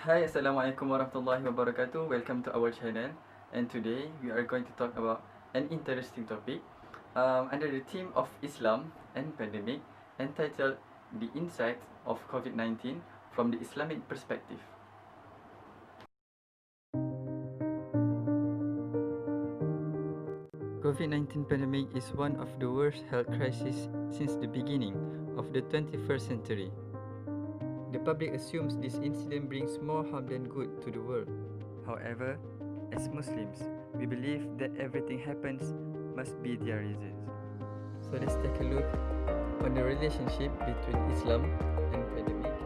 Hi, Assalamualaikum warahmatullahi wabarakatuh. Welcome to our channel. And today we are going to talk about an interesting topic under the theme of Islam and pandemic, entitled "The Insights of COVID-19 from the Islamic Perspective." COVID-19 pandemic is one of the worst health crises since the beginning of the 21st century. The public assumes this incident brings more harm than good to the world. However, as Muslims, we believe that everything happens must be their reasons. So let's take a look on the relationship between Islam and pandemic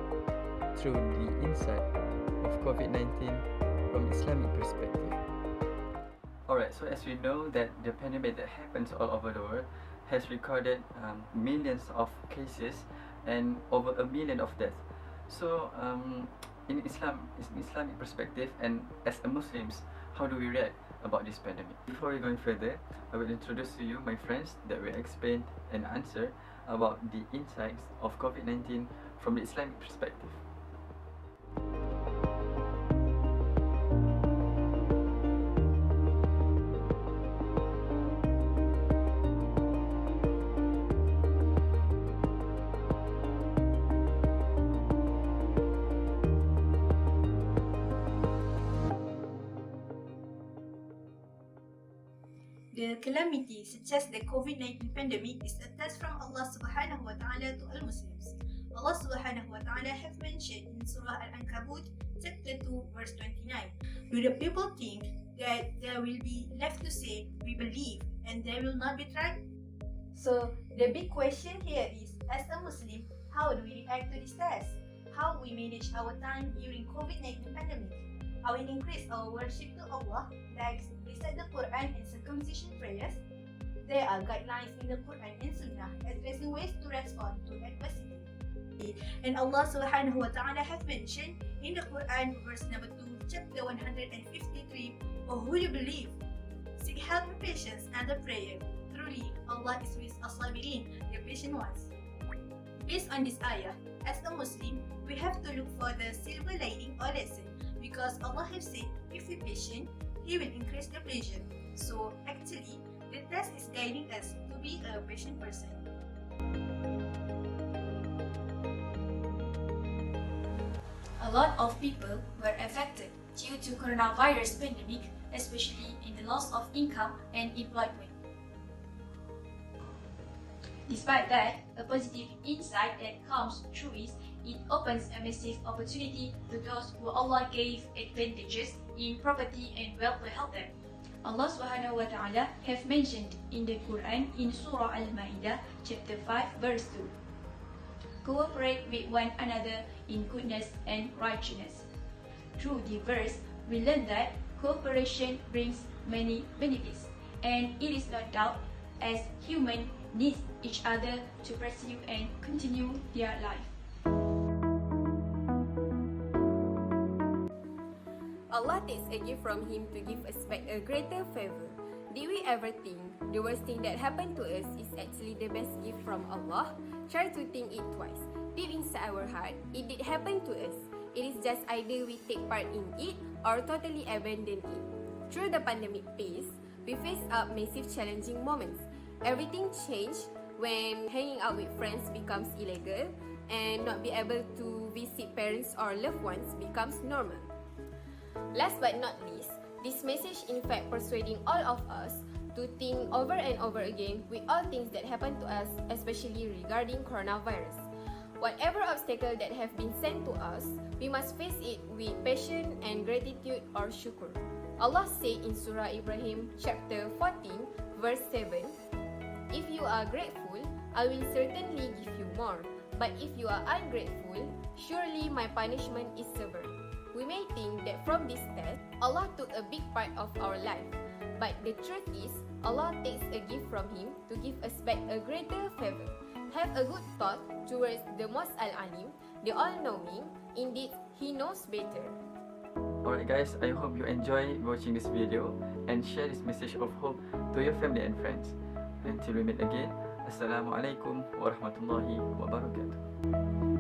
through the insight of COVID-19 from Islamic perspective. Alright, so as we know that the pandemic that happens all over the world has recorded millions of cases and over a million of deaths. So in Islamic perspective and as a Muslims, how do we react about this pandemic? Before we going further, I will introduce to you my friends that will explain and answer about the insights of COVID-19 from the Islamic perspective. The calamity such as the COVID-19 pandemic is a test from Allah subhanahu wa ta'ala to all Muslims. Allah subhanahu wa ta'ala have mentioned in Surah Al-Ankabut chapter 2 verse 29. Do the people think that they will be left to say, we believe, and they will not be tried? So the big question here is, as a Muslim, how do we react to this test? How we manage our time during COVID-19 pandemic? How we increase our worship to Allah, like recite the Quran and circumcision prayers? There are guidelines in the Quran and Sunnah addressing ways to respond to adversity. And Allah subhanahu wa ta'ala have mentioned in the Quran verse number 2, chapter 153, "O who you believe, seek help and patience and the prayer. Truly, Allah is with as-sabirin, the patient ones." Based on this ayah, as a Muslim, we have to look for the silver lining or lesson, because Allah has said, if we patient, He will increase the pleasure. So actually, the test is guiding us to be a patient person. A lot of people were affected due to coronavirus pandemic, especially in the loss of income and employment. Despite that, a positive insight that comes through is it opens a massive opportunity to those who Allah gave advantages in property and wealth to help them. Allah subhanahu wa ta'ala have mentioned in the Quran in Surah Al-Ma'idah chapter 5 verse 2. Cooperate with one another in goodness and righteousness. Through the verse, we learn that cooperation brings many benefits, and it is no doubt as humans need each other to pursue and continue their life. Allah takes a gift from Him to give us back a greater favor. Did we ever think the worst thing that happened to us is actually the best gift from Allah? Try to think it twice. Deep inside our heart, it did happen to us. It is just either we take part in it or totally abandon it. Through the pandemic phase, we faced up massive challenging moments. Everything changed when hanging out with friends becomes illegal and not be able to visit parents or loved ones becomes normal. Last but not least, this message in fact persuading all of us to think over and over again with all things that happen to us, especially regarding coronavirus. Whatever obstacle that have been sent to us, we must face it with patience and gratitude or shukr. Allah said in Surah Ibrahim chapter 14 verse 7, "If you are grateful, I will certainly give you more. But if you are ungrateful, surely my punishment is severe." We may think that from this test, Allah took a big part of our life. But the truth is, Allah takes a gift from Him to give us back a greater favor. Have a good thought towards the most Al-Alim, the all-knowing. Indeed, He knows better. Alright guys, I hope you enjoy watching this video and share this message of hope to your family and friends. Until we meet again, Assalamualaikum warahmatullahi wabarakatuh.